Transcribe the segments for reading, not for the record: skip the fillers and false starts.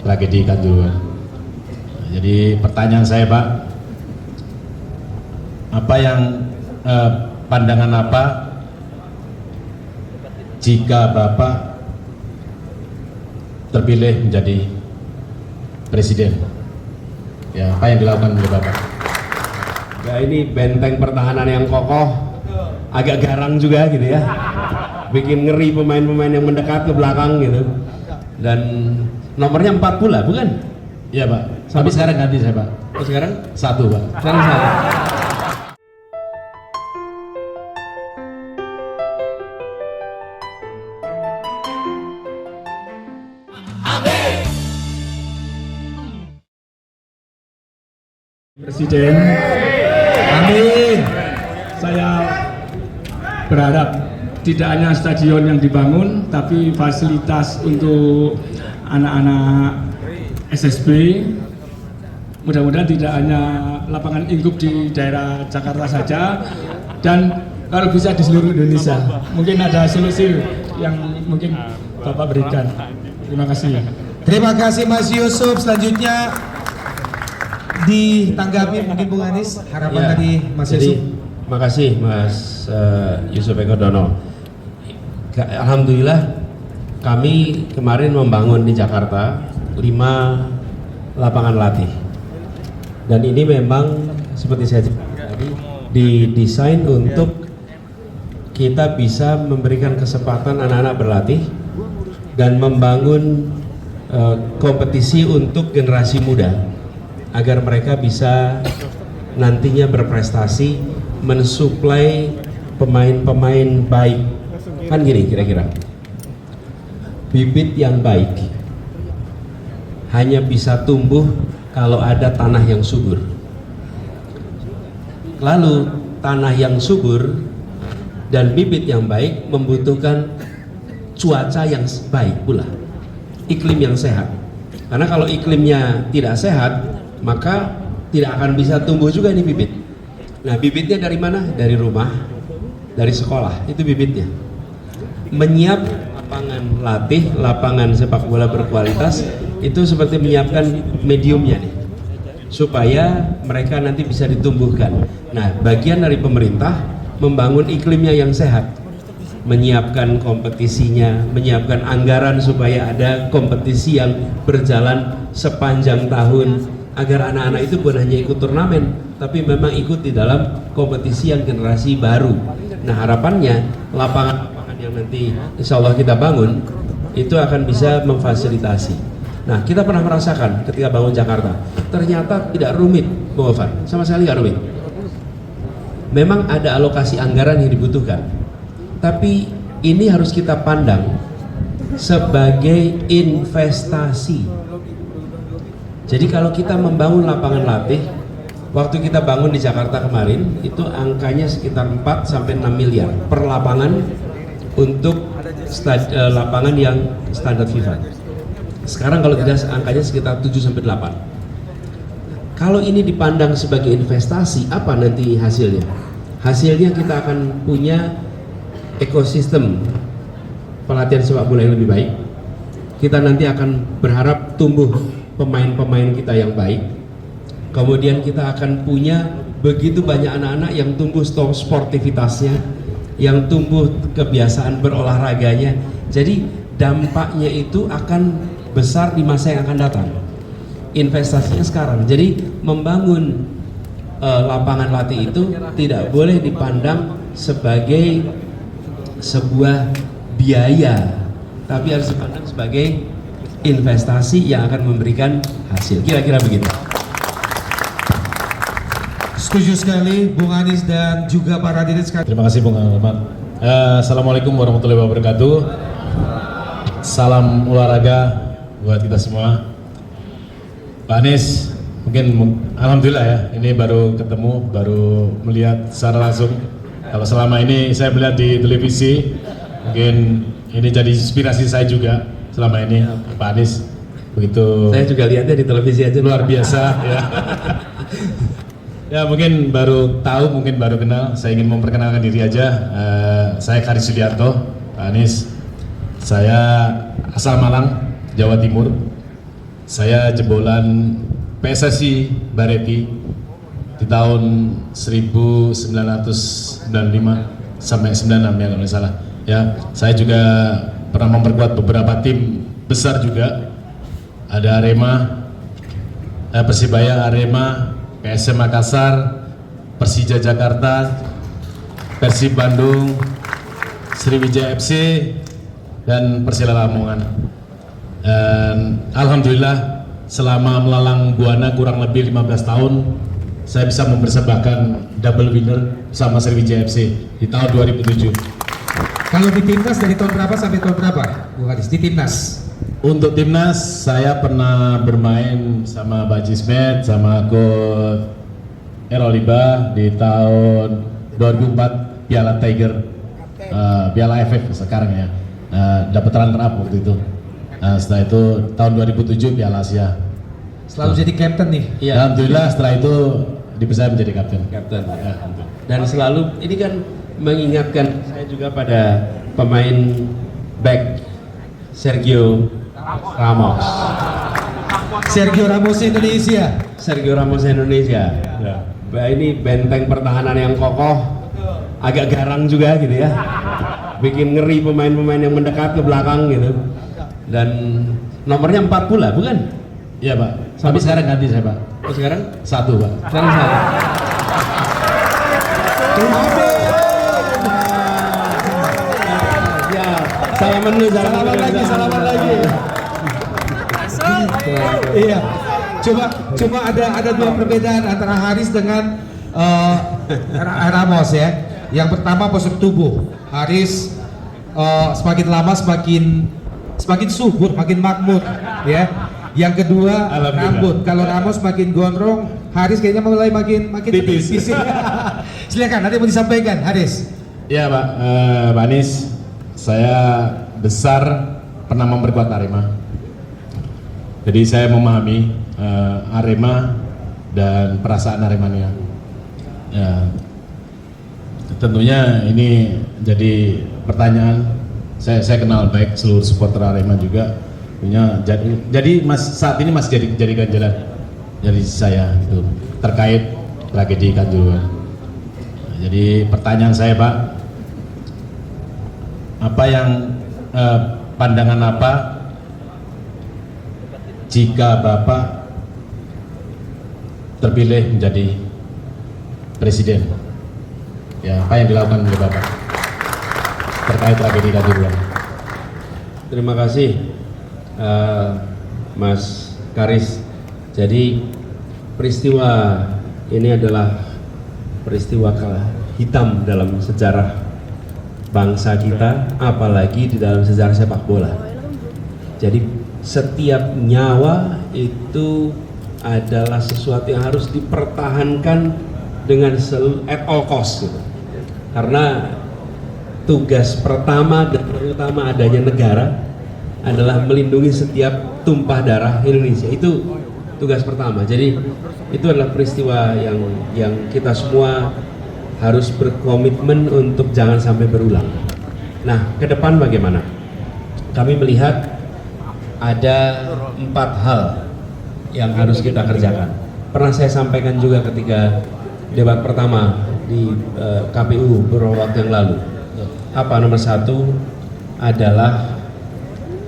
tragedi Kanjuruhan. Jadi pertanyaan saya, Pak, apa yang pandangan apa jika Bapak terpilih menjadi presiden? Ya, apa yang dilakukan oleh Bapak? Ya, ini benteng pertahanan yang kokoh, agak garang juga gitu ya, bikin ngeri pemain-pemain yang mendekat ke belakang gitu. Dan nomornya 4 pula, bukan? Iya, Pak. Tapi sekarang ganti saya, Pak. Oh, sekarang 1, Pak. sekarang satu. Presiden, amin. Saya berharap tidak hanya stadion yang dibangun, tapi fasilitas untuk anak-anak SSB. Mudah-mudahan tidak hanya lapangan lingkup di daerah Jakarta saja, dan kalau bisa di seluruh Indonesia. Mungkin ada solusi yang mungkin Bapak berikan. Terima kasih. Terima kasih Mas Yusuf. Selanjutnya ditanggapi mungkin Bung Anies, harapan Ya, dari Mas jadi, Yusuf. makasih Mas Yusuf Eko Dono. Alhamdulillah kami kemarin membangun di Jakarta 5 lapangan latih, dan ini memang seperti saya ceritakan tadi didesain untuk kita bisa memberikan kesempatan anak-anak berlatih dan membangun kompetisi untuk generasi muda agar mereka bisa nantinya berprestasi, mensuplai pemain-pemain baik. Kan gini kira-kira, bibit yang baik hanya bisa tumbuh kalau ada tanah yang subur. Lalu tanah yang subur dan bibit yang baik membutuhkan cuaca yang baik pula, iklim yang sehat. Karena kalau iklimnya tidak sehat, maka tidak akan bisa tumbuh juga ini bibit. Nah, bibitnya dari mana? Dari rumah, dari sekolah, itu bibitnya. Menyiap lapangan latih, lapangan sepak bola berkualitas, itu seperti menyiapkan mediumnya nih, supaya mereka nanti bisa ditumbuhkan. Nah, bagian dari pemerintah membangun iklimnya yang sehat, menyiapkan kompetisinya, menyiapkan anggaran supaya ada kompetisi yang berjalan sepanjang tahun, agar anak-anak itu bukan hanya ikut turnamen, tapi memang ikut di dalam kompetisi yang generasi baru. Nah, harapannya lapangan yang nanti insya Allah kita bangun itu akan bisa memfasilitasi. Nah, kita pernah merasakan ketika bangun Jakarta, ternyata tidak rumit, Bung Gofar, sama sekali nggak rumit. Memang ada alokasi anggaran yang dibutuhkan, tapi ini harus kita pandang sebagai investasi. Jadi kalau kita membangun lapangan latih, waktu kita bangun di Jakarta kemarin, itu angkanya sekitar 4 sampai 6 miliar per lapangan untuk lapangan yang standar FIFA. Sekarang kalau tidak angkanya sekitar 7 sampai 8. Kalau ini dipandang sebagai investasi, apa nanti hasilnya? Hasilnya kita akan punya ekosistem pelatihan sepak bola yang lebih baik. Kita nanti akan berharap tumbuh pemain-pemain kita yang baik. Kemudian kita akan punya begitu banyak anak-anak yang tumbuh sportivitasnya, yang tumbuh kebiasaan berolahraganya. Jadi dampaknya itu akan besar di masa yang akan datang. Investasinya sekarang. Jadi membangun lapangan latih itu tidak boleh dipandang sebagai sebuah biaya, tapi harus dipandang sebagai investasi yang akan memberikan hasil. Kira-kira begitu. Setuju sekali Bung Anies dan juga para hadirin sekalian. Terima kasih, Bung Ahmad. Assalamualaikum warahmatullahi wabarakatuh. Salam olahraga buat kita semua. Pak Anies, mungkin alhamdulillah ya, ini baru ketemu, baru melihat secara langsung. Kalau selama ini saya melihat di televisi, mungkin ini jadi inspirasi saya juga selama ini, Pak Anies. Begitu. Saya juga lihatnya di televisi aja. Luar biasa ya. Ya, mungkin baru tahu, mungkin baru kenal. Saya ingin memperkenalkan diri aja. Saya Karis Sudiarto, Pak Anies. Saya asal Malang, Jawa Timur. saya jebolan PSSI Bareti di tahun 1995 sampai 96 ya kalau nggak salah. Ya, saya juga pernah memperkuat beberapa tim besar juga. Ada Arema, Persibaya, Arema, PSM Makassar, Persija Jakarta, Persib Bandung, Sriwijaya FC, dan Persela Lamongan. Dan alhamdulillah selama melalang buana kurang lebih 15 tahun saya bisa mempersembahkan double winner sama Sriwijaya FC di tahun 2007. Kalau di timnas dari tahun berapa sampai tahun berapa, Bung Haris? Di timnas? Untuk timnas saya pernah bermain sama Pak Jismet, sama Coach Eroliba di tahun 2004 Piala Tiger, Piala AFF sekarang ya, dapat runner up waktu itu. Setelah itu tahun 2007 Piala Asia. Selalu jadi kapten nih. Iya. Alhamdulillah setelah itu dipercaya menjadi kapten. Kapten. Ya, alhamdulillah. Dan selalu ini kan mengingatkan saya juga pada pemain back Sergio Ramos. Sergio Ramos Indonesia. Sergio Ramos Indonesia. Ya. Ini benteng pertahanan yang kokoh, agak garang juga gitu ya. Bikin ngeri pemain-pemain yang mendekat ke belakang gitu. Dan nomornya 4 pula, bukan? Iya Pak. Tapi sekarang ganti saya Pak. Oh, sekarang? 1 Pak. Sekarang saya. Ya, salaman dulu, salaman lagi. Iya. Coba ada dua perbedaan antara Haris dengan Ramos ya. Yang pertama postur tubuh. Haris semakin lama semakin subur, makin makmur ya. Yang kedua Alhamdulillah. rambut. Kalau Ramos makin gondrong, Haris kayaknya mulai makin Tipis. Silakan, nanti mau disampaikan Haris. Iya Pak, Pak Anies, saya besar pernah memperkuat Arema. Jadi saya memahami Arema dan perasaan Aremania. Ya, tentunya ini jadi pertanyaan. Saya kenal baik seluruh supporter Arema juga. Punya jadi saat ini masih jadi ganjalan dari saya gitu terkait tragedi Kanjuruhan. Jadi pertanyaan saya Pak, apa yang pandangan apa jika Bapak terpilih menjadi presiden? Ya, apa yang dilakukan oleh Bapak terkait tragedi Kanjuruhan? Terima kasih Mas Karis. Jadi peristiwa ini adalah peristiwa hitam dalam sejarah bangsa kita, apalagi di dalam sejarah sepak bola. Jadi setiap nyawa itu adalah sesuatu yang harus dipertahankan dengan at all cost gitu. Karena tugas pertama dan terutama adanya negara adalah melindungi setiap tumpah darah Indonesia. Itu tugas pertama. Jadi itu adalah peristiwa yang kita semua harus berkomitmen untuk jangan sampai berulang. Nah, ke depan bagaimana? Kami melihat ada 4 hal yang harus kita kerjakan. Pernah saya sampaikan juga ketika debat pertama di KPU beberapa waktu yang lalu. Apa nomor 1 adalah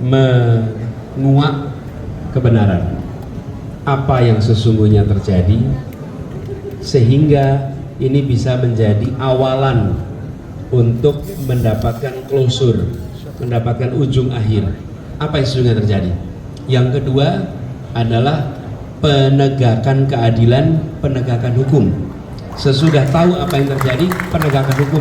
menguak kebenaran apa yang sesungguhnya terjadi, sehingga ini bisa menjadi awalan untuk mendapatkan closure, mendapatkan ujung akhir apa yang sesungguhnya terjadi. Yang kedua adalah penegakan keadilan, penegakan hukum. Sesudah tahu apa yang terjadi, penegakan hukum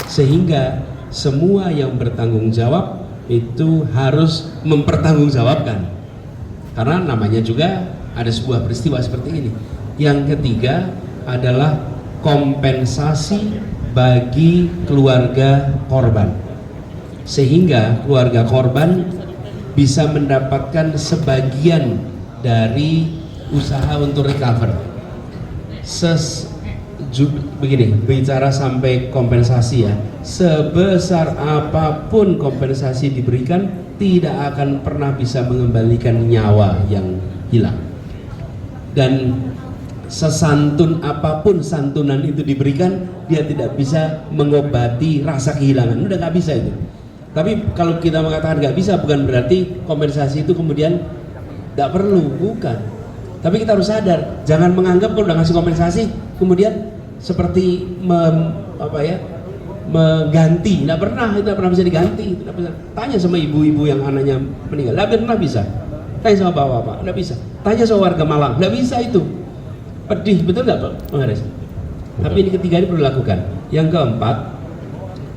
sehingga semua yang bertanggung jawab itu harus mempertanggungjawabkan, karena namanya juga ada sebuah peristiwa seperti ini. Yang ketiga adalah kompensasi bagi keluarga korban, sehingga keluarga korban bisa mendapatkan sebagian dari usaha untuk recover. begini, bicara sampai kompensasi ya, sebesar apapun kompensasi diberikan tidak akan pernah bisa mengembalikan nyawa yang hilang. Dan sesantun apapun santunan itu diberikan, dia tidak bisa mengobati rasa kehilangan, udah nggak bisa itu. Tapi kalau kita mengatakan nggak bisa, bukan berarti kompensasi itu kemudian nggak perlu, bukan. Tapi kita harus sadar, jangan menganggap kalau udah ngasih kompensasi kemudian seperti mengganti. Nggak pernah, itu nggak pernah bisa diganti. Tanya sama ibu-ibu yang anaknya meninggal, nggak pernah bisa. Tanya sama bapak-bapak, nggak bisa. Tanya sama warga Malang, nggak bisa itu. Pedih, betul nggak Pak Haris? Tapi ini ketiga ini perlu dilakukan. Yang keempat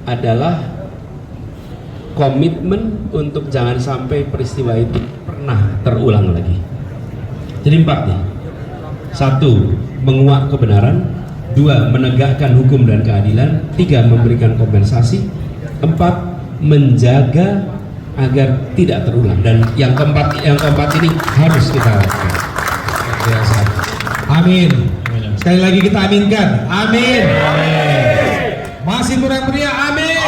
adalah komitmen untuk jangan sampai peristiwa itu pernah terulang lagi. Jadi 4 nih. 1. Menguak kebenaran. 2. Menegakkan hukum dan keadilan. 3. Memberikan kompensasi. 4. Menjaga agar tidak terulang. Dan yang keempat ini harus kita lakukan. Amin. Sekali lagi kita aminkan. Amin. Masih kurang meriah. Amin.